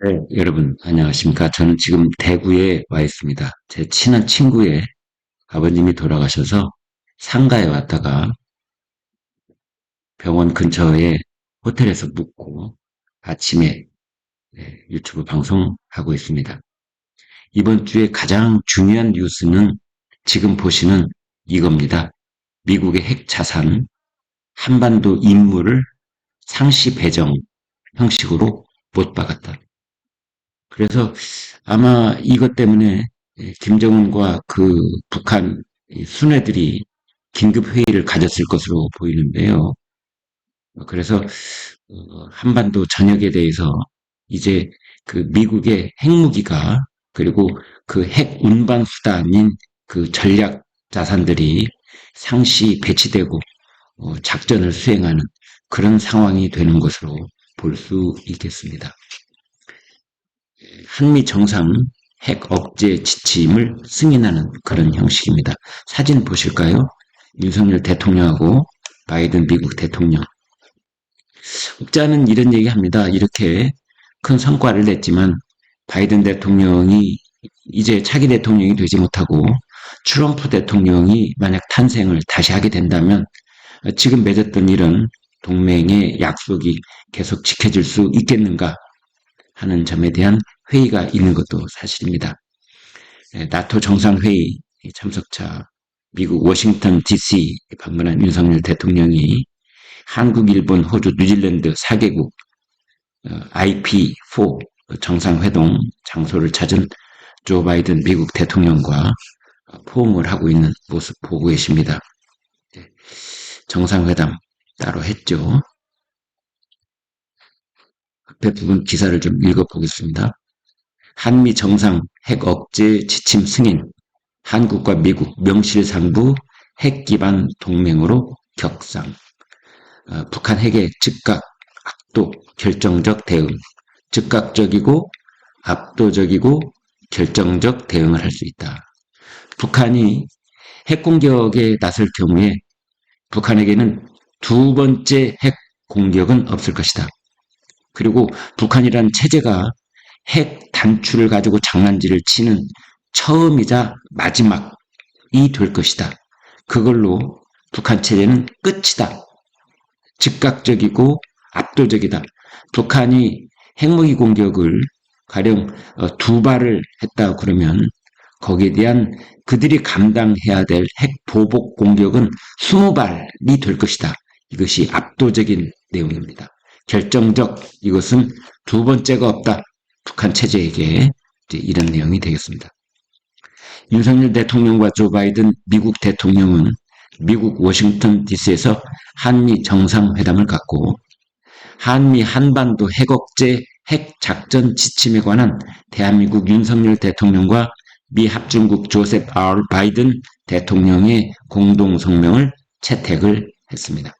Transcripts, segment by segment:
네, 여러분, 안녕하십니까. 저는 지금 대구에 와 있습니다. 제 친한 친구의 아버님이 돌아가셔서 상가에 왔다가 병원 근처에 호텔에서 묵고 아침에 유튜브 방송하고 있습니다. 이번 주에 가장 중요한 뉴스는 지금 보시는 이겁니다. 미국의 핵 자산, 한반도 임무를 상시 배정 형식으로 못 박았다. 그래서 아마 이것 때문에 김정은과 그 북한 순회들이 긴급 회의를 가졌을 것으로 보이는데요. 그래서 한반도 전역에 대해서 이제 그 미국의 핵무기가 그리고 그 핵 운반 수단인 그 전략 자산들이 상시 배치되고 작전을 수행하는 그런 상황이 되는 것으로 볼 수 있겠습니다. 한미 정상 핵 억제 지침을 승인하는 그런 형식입니다. 사진 보실까요? 윤석열 대통령하고 바이든 미국 대통령. 혹자는 이런 얘기합니다. 이렇게 큰 성과를 냈지만 바이든 대통령이 이제 차기 대통령이 되지 못하고 트럼프 대통령이 만약 탄생을 다시 하게 된다면 지금 맺었던 이런 동맹의 약속이 계속 지켜질 수 있겠는가 하는 점에 대한 회의가 있는 것도 사실입니다. 나토 정상회의 참석차 미국 워싱턴 DC 방문한 윤석열 대통령이 한국, 일본, 호주, 뉴질랜드 4개국 IP4 정상회동 장소를 찾은 조 바이든 미국 대통령과 포옹을 하고 있는 모습 보고 계십니다. 정상회담 따로 했죠. 앞에 부분 기사를 좀 읽어보겠습니다. 한미 정상 핵 억제 지침 승인, 한국과 미국 명실상부 핵 기반 동맹으로 격상, 북한 핵의 즉각, 압도, 결정적 대응, 즉각적이고 압도적이고 결정적 대응을 할 수 있다. 북한이 핵 공격에 나설 경우에 북한에게는 두 번째 핵 공격은 없을 것이다. 그리고 북한이란 체제가 핵 단추를 가지고 장난질을 치는 처음이자 마지막이 될 것이다. 그걸로 북한 체제는 끝이다. 즉각적이고 압도적이다. 북한이 핵무기 공격을 가령 두 발을 했다 그러면 거기에 대한 그들이 감당해야 될 핵 보복 공격은 20발이 될 것이다. 이것이 압도적인 내용입니다. 결정적 이것은 두 번째가 없다. 북한 체제에게 이런 내용이 되겠습니다. 윤석열 대통령과 조 바이든 미국 대통령은 미국 워싱턴 DC에서 한미 정상회담을 갖고 한미 한반도 핵억제 핵작전 지침에 관한 대한민국 윤석열 대통령과 미 합중국 조셉 R. 바이든 대통령의 공동성명을 채택을 했습니다.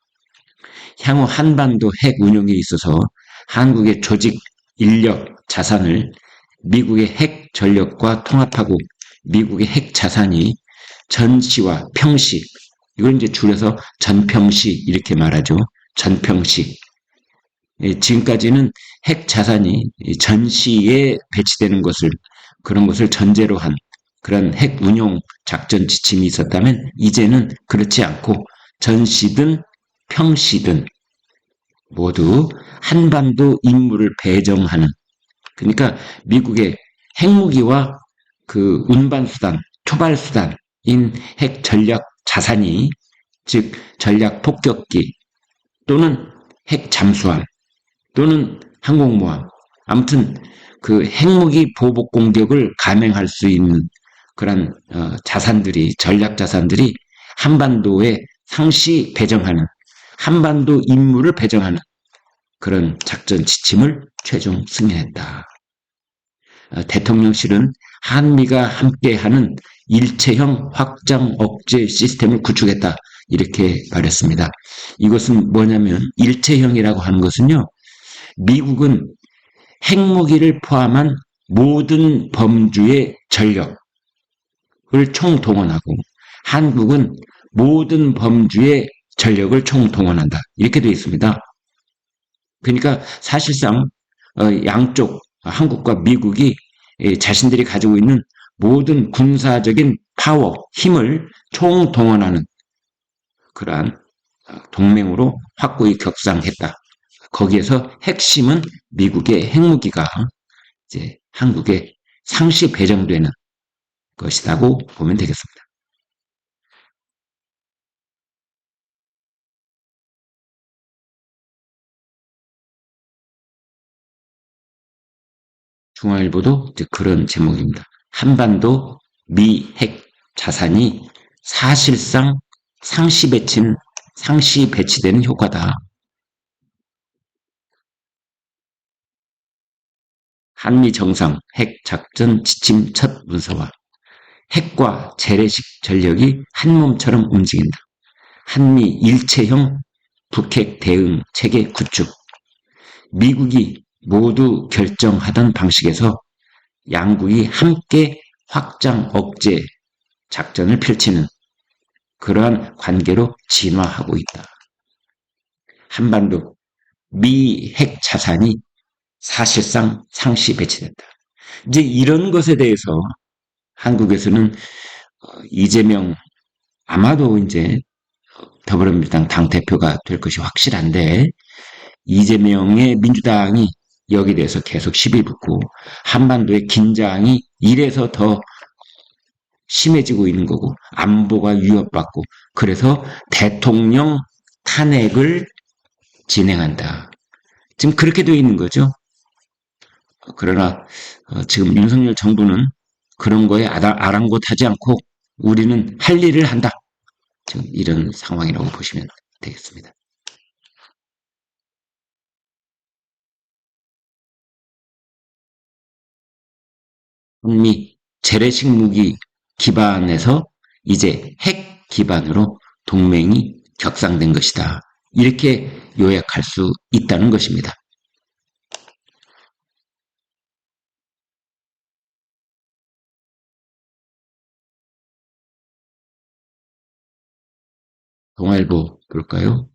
향후 한반도 핵 운용에 있어서 한국의 조직, 인력, 자산을 미국의 핵 전력과 통합하고 미국의 핵 자산이 전시와 평시, 이걸 이제 줄여서 전평시 이렇게 말하죠. 전평시. 지금까지는 핵 자산이 전시에 배치되는 것을 그런 것을 전제로 한 그런 핵 운용 작전 지침이 있었다면 이제는 그렇지 않고 전시든 평시든 모두 한반도 임무를 배정하는 그러니까 미국의 핵무기와 그 운반수단, 초발수단인 핵 전략 자산이 즉 전략 폭격기 또는 핵 잠수함 또는 항공모함 아무튼 그 핵무기 보복 공격을 감행할 수 있는 그런 자산들이 전략 자산들이 한반도에 상시 배정하는 한반도 임무를 배정하는 그런 작전 지침을 최종 승인했다. 대통령실은 한미가 함께하는 일체형 확장 억제 시스템을 구축했다. 이렇게 말했습니다. 이것은 뭐냐면 일체형이라고 하는 것은요. 미국은 핵무기를 포함한 모든 범주의 전력을 총동원하고 한국은 모든 범주의 전력을 총동원한다. 이렇게 되어 있습니다. 그러니까 사실상 양쪽 한국과 미국이 자신들이 가지고 있는 모든 군사적인 파워, 힘을 총동원하는 그러한 동맹으로 확고히 격상했다. 거기에서 핵심은 미국의 핵무기가 이제 한국에 상시 배정되는 것이라고 보면 되겠습니다. 중앙일보도 이제 그런 제목입니다. 한반도 미 핵 자산이 사실상 상시 배치되는 효과다. 한미 정상 핵 작전 지침 첫 문서와 핵과 재래식 전력이 한 몸처럼 움직인다. 한미 일체형 북핵 대응 체계 구축. 미국이 모두 결정하던 방식에서 양국이 함께 확장 억제 작전을 펼치는 그러한 관계로 진화하고 있다. 한반도 미 핵 자산이 사실상 상시 배치된다. 이제 이런 것에 대해서 한국에서는 이재명 아마도 이제 더불어민주당 당대표가 될 것이 확실한데 이재명의 민주당이 여기에 대해서 계속 시비 붙고 한반도의 긴장이 이래서 더 심해지고 있는 거고 안보가 위협받고 그래서 대통령 탄핵을 진행한다. 지금 그렇게 되어 있는 거죠. 그러나 지금 윤석열 정부는 그런 거에 아랑곳하지 않고 우리는 할 일을 한다. 지금 이런 상황이라고 보시면 되겠습니다. 한미 재래식 무기 기반에서 이제 핵 기반으로 동맹이 격상된 것이다. 이렇게 요약할 수 있다는 것입니다. 동아일보 볼까요?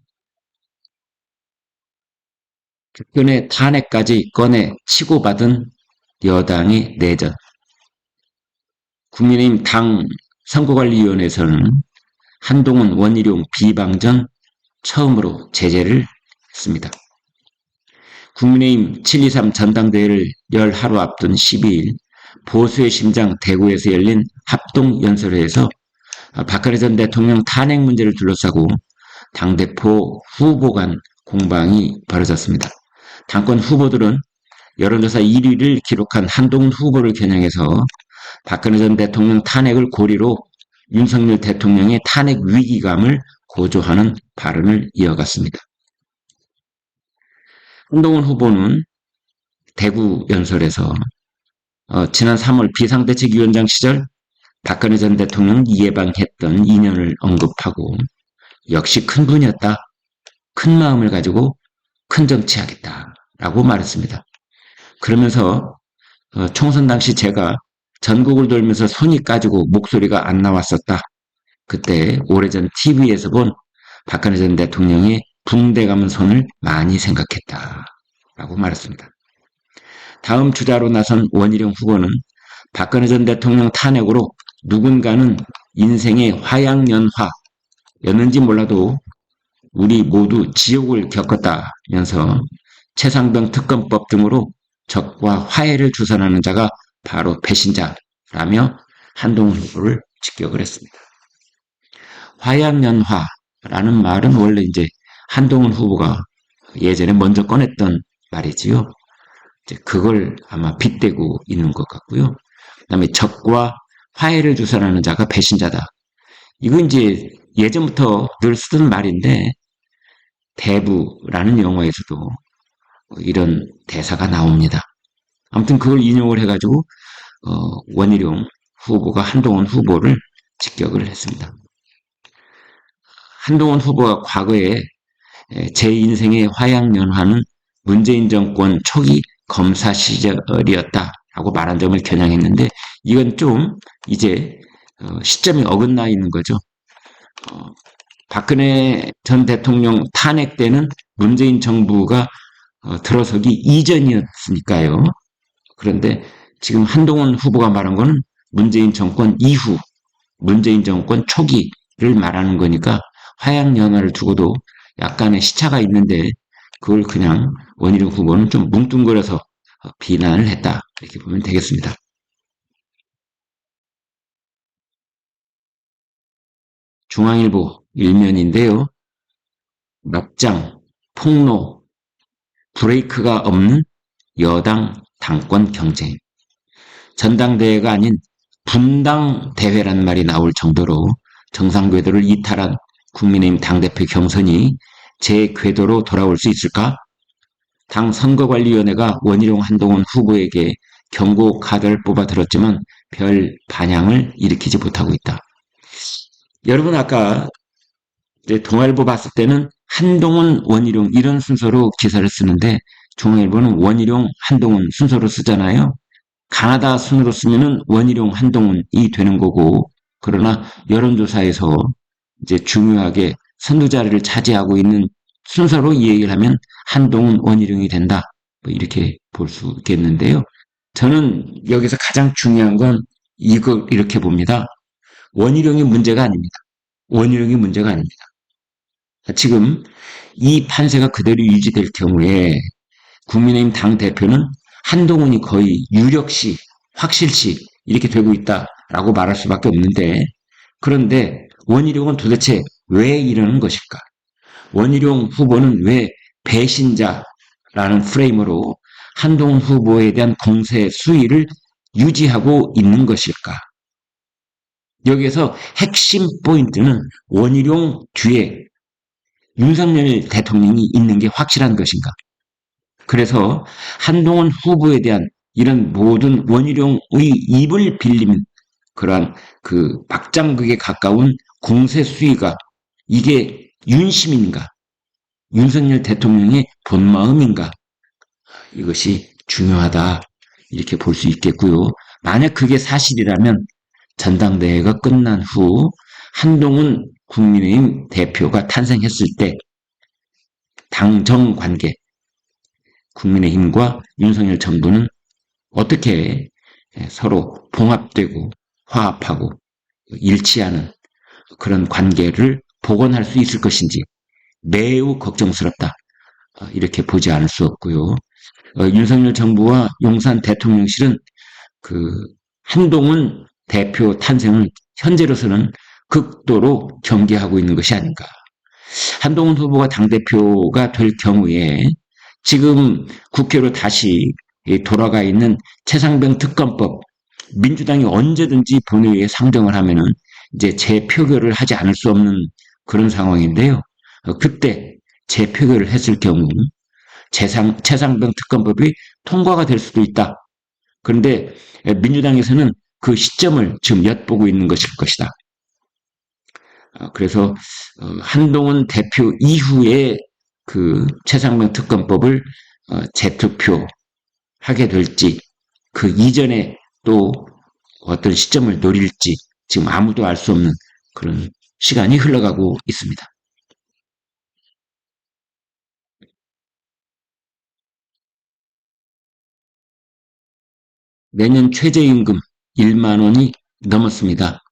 국군의 탄핵까지 꺼내 치고받은 여당의 내전. 국민의힘 당 선거관리위원회에서는 한동훈 원희룡 비방전 처음으로 제재를 했습니다. 국민의힘 7.23 전당대회를 열 하루 앞둔 12일 보수의 심장 대구에서 열린 합동연설회에서 박근혜 전 대통령 탄핵 문제를 둘러싸고 당대표 후보 간 공방이 벌어졌습니다. 당권 후보들은 여론조사 1위를 기록한 한동훈 후보를 겨냥해서 박근혜 전 대통령 탄핵을 고리로 윤석열 대통령의 탄핵 위기감을 고조하는 발언을 이어갔습니다. 한동훈 후보는 대구 연설에서 지난 3월 비상대책위원장 시절 박근혜 전 대통령 예방했던 인연을 언급하고 역시 큰 분이었다. 큰 마음을 가지고 큰 정치하겠다라고 말했습니다. 그러면서 총선 당시 제가 전국을 돌면서 손이 까지고 목소리가 안 나왔었다. 그때 오래전 TV에서 본 박근혜 전 대통령의 붕대 감은 손을 많이 생각했다라고 말했습니다. 다음 주자로 나선 원희룡 후보는 박근혜 전 대통령 탄핵으로 누군가는 인생의 화양연화였는지 몰라도 우리 모두 지옥을 겪었다면서 최상병 특검법 등으로 적과 화해를 주선하는 자가 바로 배신자라며 한동훈 후보를 직격을 했습니다. 화양연화라는 말은 원래 이제 한동훈 후보가 예전에 먼저 꺼냈던 말이지요. 이제 그걸 아마 빗대고 있는 것 같고요. 그다음에 적과 화해를 주선하는 자가 배신자다. 이거 이제 예전부터 늘 쓰던 말인데 대부라는 영화에서도 이런 대사가 나옵니다. 아무튼 그걸 인용을 해가지고 원희룡 후보가 한동훈 후보를 직격을 했습니다. 한동훈 후보가 과거에 제 인생의 화양연화는 문재인 정권 초기 검사 시절이었다라고 말한 점을 겨냥했는데 이건 좀 이제 시점이 어긋나 있는 거죠. 박근혜 전 대통령 탄핵 때는 문재인 정부가 들어서기 이전이었으니까요. 그런데 지금 한동훈 후보가 말한 거는 문재인 정권 이후, 문재인 정권 초기를 말하는 거니까 화양연화를 두고도 약간의 시차가 있는데 그걸 그냥 원희룡 후보는 좀 뭉뚱그려서 비난을 했다. 이렇게 보면 되겠습니다. 중앙일보 일면인데요. 막장, 폭로, 브레이크가 없는 여당 당권 경쟁. 전당대회가 아닌 분당대회란 말이 나올 정도로 정상궤도를 이탈한 국민의힘 당대표 경선이 제 궤도로 돌아올 수 있을까? 당 선거관리위원회가 원희룡 한동훈 후보에게 경고 카드를 뽑아 들었지만 별 반향을 일으키지 못하고 있다. 여러분 아까 동아일보 봤을 때는 한동훈, 원희룡 이런 순서로 기사를 쓰는데 중앙일보는 원희룡, 한동훈 순서로 쓰잖아요. 가나다 순으로 쓰면은 원희룡, 한동훈이 되는 거고 그러나 여론조사에서 이제 중요하게 선두 자리를 차지하고 있는 순서로 이 얘기를 하면 한동훈, 원희룡이 된다. 뭐 이렇게 볼 수 있겠는데요. 저는 여기서 가장 중요한 건 이거 이렇게 봅니다. 원희룡이 문제가 아닙니다. 원희룡이 문제가 아닙니다. 지금 이 판세가 그대로 유지될 경우에 국민의힘 당대표는 한동훈이 거의 유력시, 확실시 이렇게 되고 있다라고 말할 수밖에 없는데 그런데 원희룡은 도대체 왜 이러는 것일까? 원희룡 후보는 왜 배신자라는 프레임으로 한동훈 후보에 대한 공세 수위를 유지하고 있는 것일까? 여기에서 핵심 포인트는 원희룡 뒤에 윤석열 대통령이 있는 게 확실한 것인가? 그래서 한동훈 후보에 대한 이런 모든 원희룡의 입을 빌린 그러한 그 막장극에 가까운 공세 수위가 이게 윤심인가? 윤석열 대통령의 본마음인가? 이것이 중요하다. 이렇게 볼 수 있겠고요. 만약 그게 사실이라면 전당대회가 끝난 후 한동훈 국민의힘 대표가 탄생했을 때 당정 관계, 국민의힘과 윤석열 정부는 어떻게 서로 봉합되고 화합하고 일치하는 그런 관계를 복원할 수 있을 것인지 매우 걱정스럽다. 이렇게 보지 않을 수 없고요. 윤석열 정부와 용산 대통령실은 그 한동훈 대표 탄생을 현재로서는 극도로 경계하고 있는 것이 아닌가. 한동훈 후보가 당대표가 될 경우에 지금 국회로 다시 돌아가 있는 최상병 특검법 민주당이 언제든지 본회의에 상정을 하면은 이제 재표결을 하지 않을 수 없는 그런 상황인데요. 그때 재표결을 했을 경우 최상병 특검법이 통과가 될 수도 있다. 그런데 민주당에서는 그 시점을 지금 엿보고 있는 것일 것이다. 그래서 한동훈 대표 이후에 그 최상병 특검법을 재투표하게 될지 그 이전에 또 어떤 시점을 노릴지 지금 아무도 알 수 없는 그런 시간이 흘러가고 있습니다. 내년 최저임금 1만 원이 넘었습니다.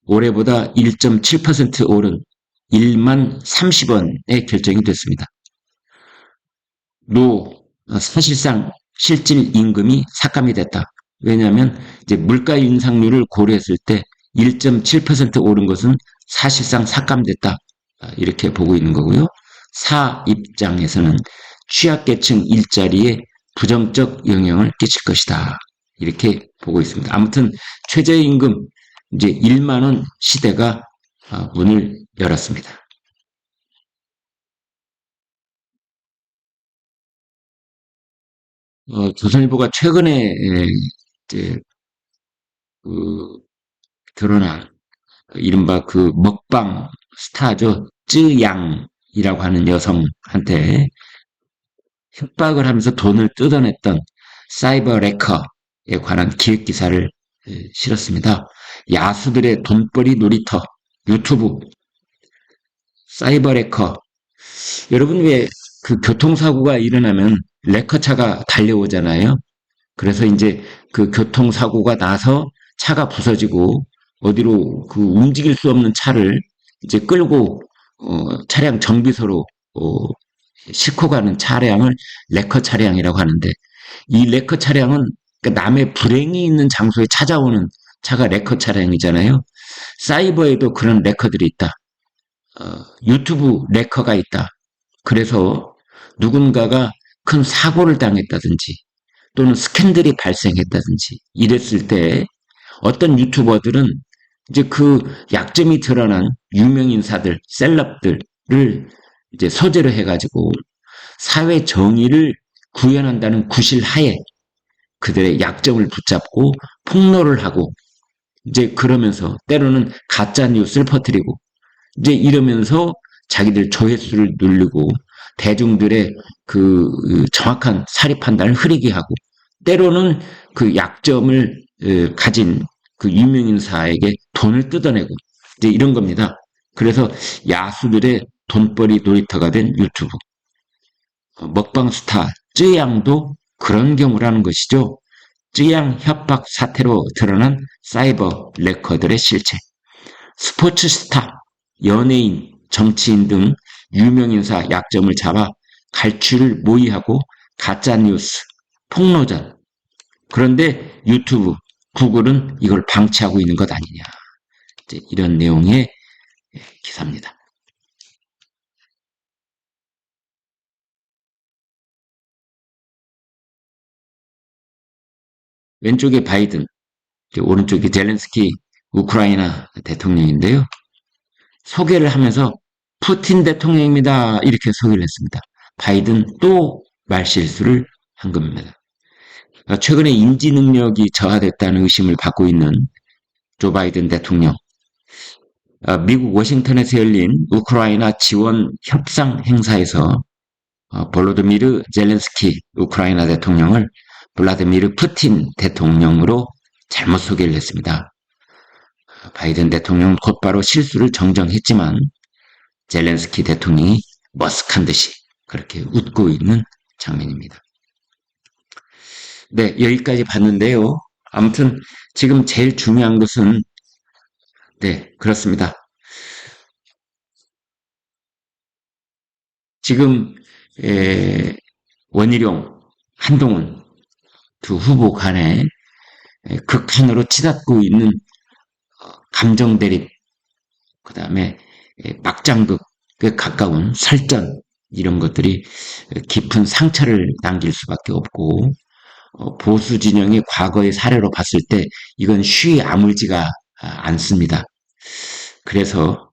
올해보다 1.7% 오른 1만 30원에 결정이 됐습니다. 사실상 실질 임금이 삭감이 됐다. 왜냐하면 이제 물가 인상률을 고려했을 때 1.7% 오른 것은 사실상 삭감됐다. 이렇게 보고 있는 거고요. 사 입장에서는 취약계층 일자리에 부정적 영향을 끼칠 것이다. 이렇게 보고 있습니다. 아무튼 최저임금 이제 1만 원 시대가 문을 열었습니다. 조선일보가 최근에 이제 그 드러난 이른바 그 먹방 스타죠. 쯔양이라고 하는 여성한테 협박을 하면서 돈을 뜯어냈던 사이버 레커에 관한 기획 기사를 실었습니다. 야수들의 돈벌이 놀이터 유튜브 사이버 레커. 여러분 왜 그 교통사고가 일어나면 레커차가 달려오잖아요. 그래서 이제 그 교통사고가 나서 차가 부서지고 어디로 그 움직일 수 없는 차를 이제 끌고 차량 정비소로 싣고 가는 차량을 레커 차량이라고 하는데, 이 레커 차량은 그러니까 남의 불행이 있는 장소에 찾아오는 차가 레커 차량이잖아요. 사이버에도 그런 레커들이 있다. 유튜브 레커가 있다. 그래서 누군가가 큰 사고를 당했다든지 또는 스캔들이 발생했다든지 이랬을 때 어떤 유튜버들은 이제 그 약점이 드러난 유명 인사들, 셀럽들을 이제 소재로 해가지고 사회 정의를 구현한다는 구실 하에 그들의 약점을 붙잡고 폭로를 하고 이제 그러면서 때로는 가짜 뉴스를 퍼뜨리고 이제 이러면서 자기들 조회수를 누르고 대중들의 그 정확한 사리 판단을 흐리게 하고 때로는 그 약점을 가진 그 유명인사에게 돈을 뜯어내고 이제 이런 겁니다. 그래서 야수들의 돈벌이 놀이터가 된 유튜브. 먹방 스타 쯔양도 그런 경우라는 것이죠. 쯔양 협박 사태로 드러난 사이버 레커들의 실체. 스포츠 스타, 연예인, 정치인 등 유명인사 약점을 잡아 갈취를 모의하고 가짜뉴스, 폭로전. 그런데 유튜브, 구글은 이걸 방치하고 있는 것 아니냐. 이런 내용의 기사입니다. 왼쪽에 바이든, 오른쪽에 젤렌스키 우크라이나 대통령인데요. 소개를 하면서 푸틴 대통령입니다. 이렇게 소개를 했습니다. 바이든 또 말실수를 한 겁니다. 최근에 인지 능력이 저하됐다는 의심을 받고 있는 조 바이든 대통령. 미국 워싱턴에서 열린 우크라이나 지원 협상 행사에서 볼로드미르 젤렌스키 우크라이나 대통령을 블라디미르 푸틴 대통령으로 잘못 소개를 했습니다. 바이든 대통령은 곧바로 실수를 정정했지만 젤렌스키 대통령이 머쓱한 듯이 그렇게 웃고 있는 장면입니다. 네, 여기까지 봤는데요. 아무튼 지금 제일 중요한 것은 네, 그렇습니다. 지금 원희룡, 한동훈 두 후보 간에 극한으로 치닫고 있는 감정 대립, 그 다음에 막장극에 가까운 설전 이런 것들이 깊은 상처를 남길 수밖에 없고 보수 진영의 과거의 사례로 봤을 때 이건 쉬이 아물지가 않습니다. 그래서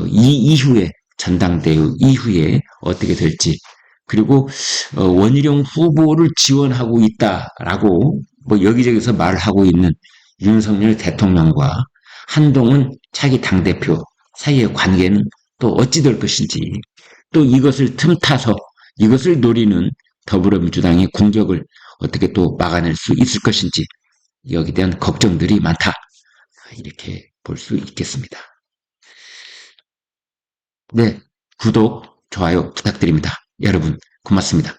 이 이후에 전당대회 이후에 어떻게 될지 그리고 원희룡 후보를 지원하고 있다라고 뭐 여기저기서 말을 하고 있는 윤석열 대통령과 한동훈 차기 당대표 사이의 관계는 또 어찌 될 것인지 또 이것을 틈타서 이것을 노리는 더불어민주당의 공격을 어떻게 또 막아낼 수 있을 것인지 여기에 대한 걱정들이 많다. 이렇게 볼 수 있겠습니다. 네, 구독, 좋아요 부탁드립니다. 여러분 고맙습니다.